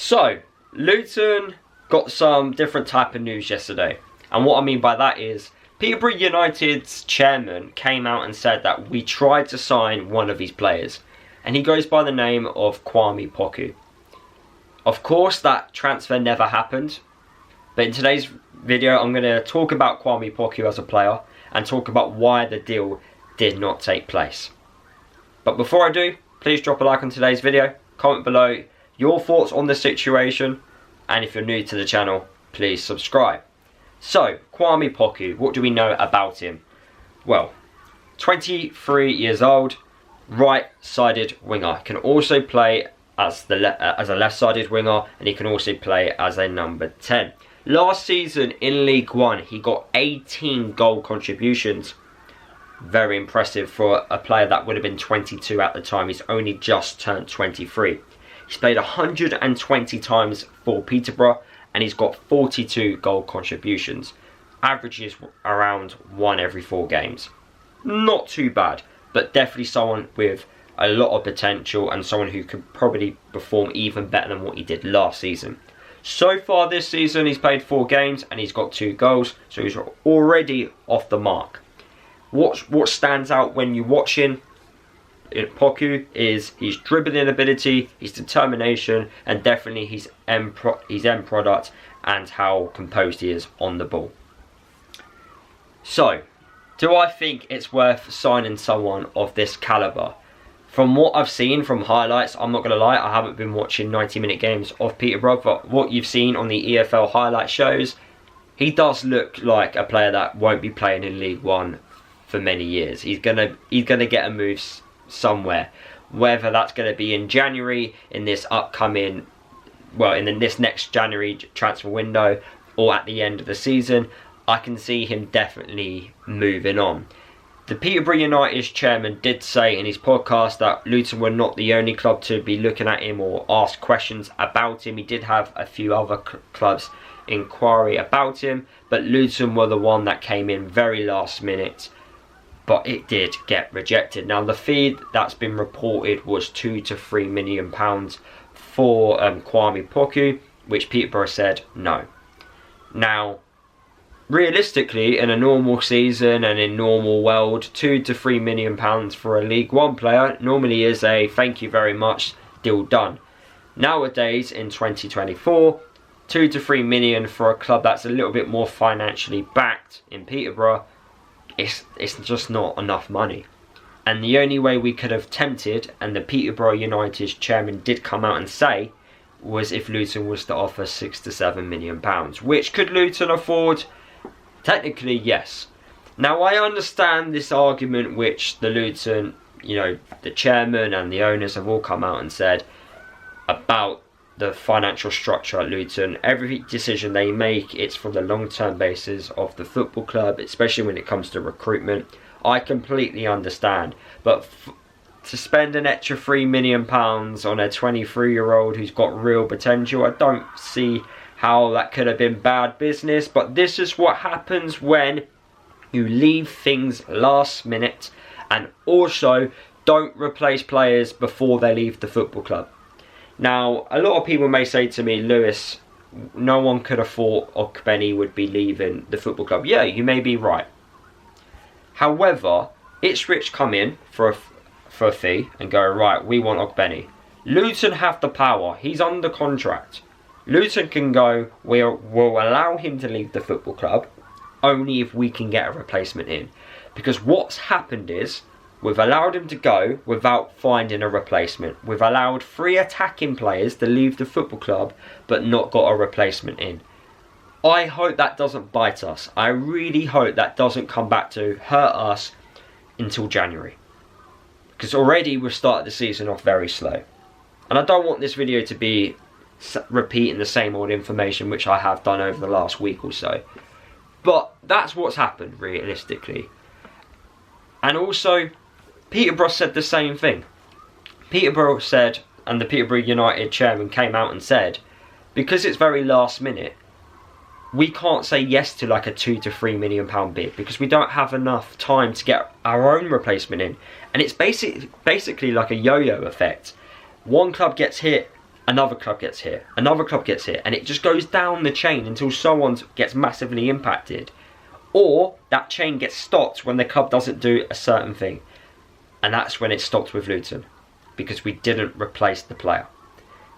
So, Luton got some different type of news yesterday. And what I mean by that is, Peterborough United's chairman came out and said that we tried to sign one of his players. And he goes by the name of Kwame Poku. Of course, that transfer never happened. But in today's video, I'm going to talk about Kwame Poku as a player and talk about why the deal did not take place. But before I do, please drop a like on today's video, comment below your thoughts on the situation, and if you're new to the channel, please subscribe. So, Kwame Poku, what do we know about him? Well, 23 years old, right-sided winger. Can also play as a left-sided winger, and he can also play as a number 10. Last season in League One, he got 18 goal contributions. Very impressive for a player that would have been 22 at the time. He's only just turned 23. He's played 120 times for Peterborough, and he's got 42 goal contributions. Averages around 1 every 4 games. Not too bad, but definitely someone with a lot of potential and someone who could probably perform even better than what he did last season. So far this season, he's played 4 games and he's got 2 goals, so he's already off the mark. What stands out when you watch him in Poku is his dribbling ability, his determination, and definitely his end product and how composed he is on the ball. So, do I think it's worth signing someone of this calibre? From what I've seen from highlights, I'm not going to lie, I haven't been watching 90-minute games of Peterborough, but what you've seen on the EFL highlight shows, he does look like a player that won't be playing in League One for many years. He's gonna get a move somewhere, whether that's going to be in January in this upcoming, well, in this next January transfer window, or at the end of the season. I can see him definitely moving on. The Peterborough United's chairman did say in his podcast that Luton were not the only club to be looking at him or ask questions about him. He did have a few other clubs inquiry about him, but Luton were the one that came in very last minute. But it did get rejected. Now, the fee that's been reported was £2 to £3 million for Kwame Poku, which Peterborough said no. Now, realistically, in a normal season and in normal world, £2 to £3 million for a League One player normally is a thank you very much, deal done. Nowadays, in 2024, £2 to £3 million for a club that's a little bit more financially backed in Peterborough, it's just not enough money. And the only way we could have tempted, and the Peterborough United's chairman did come out and say, was if Luton was to offer £6 to £7 million. Which could Luton afford? Technically, yes. Now, I understand this argument which the Luton, the chairman and the owners have all come out and said about the financial structure at Luton. Every decision they make, it's for the long-term basis of the football club, especially when it comes to recruitment. I completely understand, but to spend an extra £3 million on a 23-year-old who's got real potential, I don't see how that could have been bad business. But this is what happens when you leave things last minute and also don't replace players before they leave the football club. Now, a lot of people may say to me, Lewis, no one could have thought Ogbeni would be leaving the football club. Yeah, you may be right. However, Ipswich come in for a fee and go, right, we want Ogbeni. Luton have the power. He's under contract. Luton can go, we'll allow him to leave the football club only if we can get a replacement in. Because what's happened is, we've allowed him to go without finding a replacement. We've allowed 3 attacking players to leave the football club but not got a replacement in. I hope that doesn't bite us. I really hope that doesn't come back to hurt us until January. Because already we've started the season off very slow. And I don't want this video to be repeating the same old information which I have done over the last week or so. But that's what's happened realistically. And also, Peterborough said the same thing. Peterborough said, and the Peterborough United chairman came out and said, because it's very last minute, we can't say yes to like a £2 to £3 million bid because we don't have enough time to get our own replacement in. And it's basically like a yo-yo effect. One club gets hit another club gets here, another club gets here, and it just goes down the chain until someone gets massively impacted. Or that chain gets stopped when the club doesn't do a certain thing. And that's when it stopped with Luton, because we didn't replace the player.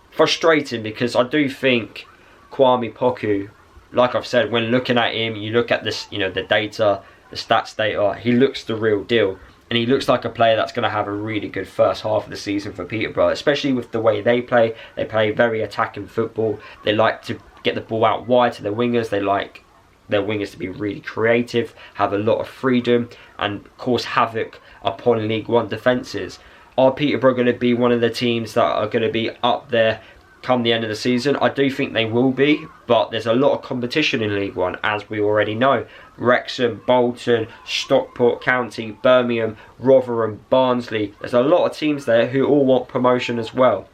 Frustrating, because I do think Kwame Poku, like I've said, when looking at him, you look at this, you know, the data, the stats data, he looks the real deal. And he looks like a player that's going to have a really good first half of the season for Peterborough, especially with the way they play. They play very attacking football. They like to get the ball out wide to their wingers. They like their wingers to be really creative, have a lot of freedom, and cause havoc upon League One defences. Are Peterborough going to be one of the teams that are going to be up there come the end of the season? I do think they will be, but there's a lot of competition in League One, as we already know. Wrexham, Bolton, Stockport County, Birmingham, Rotherham, Barnsley. There's a lot of teams there who all want promotion as well.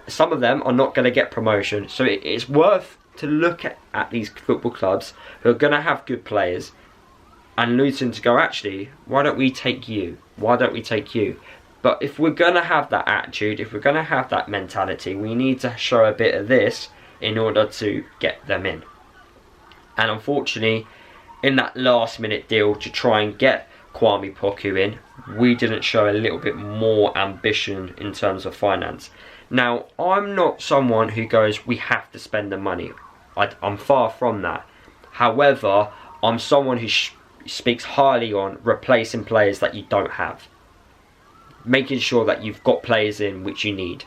Some of them are not going to get promotion, so it's worth to look at these football clubs who are going to have good players, and Luton to go, actually, why don't we take you? Why don't we take you? But if we're going to have that attitude, if we're going to have that mentality, we need to show a bit of this in order to get them in. And unfortunately, in that last minute deal to try and get Kwami Poku in, we didn't show a little bit more ambition in terms of finance. Now, I'm not someone who goes, we have to spend the money. I'm far from that. However, I'm someone who speaks highly on replacing players that you don't have. Making sure that you've got players in which you need.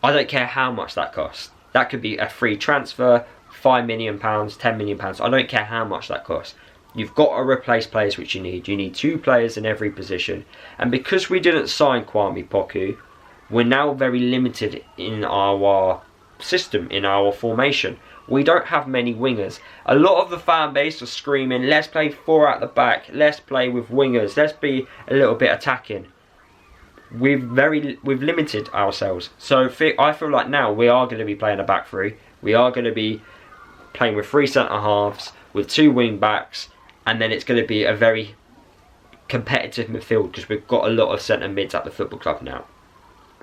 I don't care how much that costs. That could be a free transfer, £5 million, £10 million. I don't care how much that costs. You've got to replace players which you need. You need 2 players in every position. And because we didn't sign Kwami Poku, we're now very limited in our system, in our formation. We don't have many wingers. A lot of the fan base are screaming, let's play 4 at the back, let's play with wingers, let's be a little bit attacking. We've limited ourselves. So I feel like now we are going to be playing a back 3. We are going to be playing with 3 centre halves, with 2 wing backs, and then it's going to be a very competitive midfield because we've got a lot of centre mids at the football club now.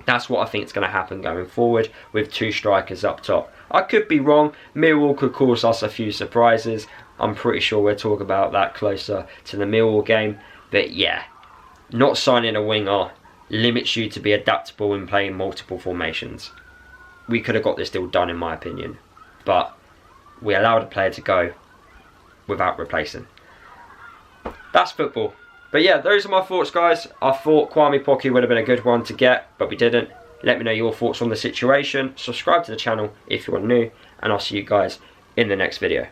That's what I think is going to happen going forward with 2 strikers up top. I could be wrong. Millwall could cause us a few surprises. I'm pretty sure we'll talk about that closer to the Millwall game. But yeah, not signing a winger limits you to be adaptable in playing multiple formations. We could have got this deal done, in my opinion, but we allowed a player to go without replacing. That's football. But yeah, those are my thoughts, guys. I thought Kwami Poku would have been a good one to get, but we didn't. Let me know your thoughts on the situation. Subscribe to the channel if you're new, and I'll see you guys in the next video.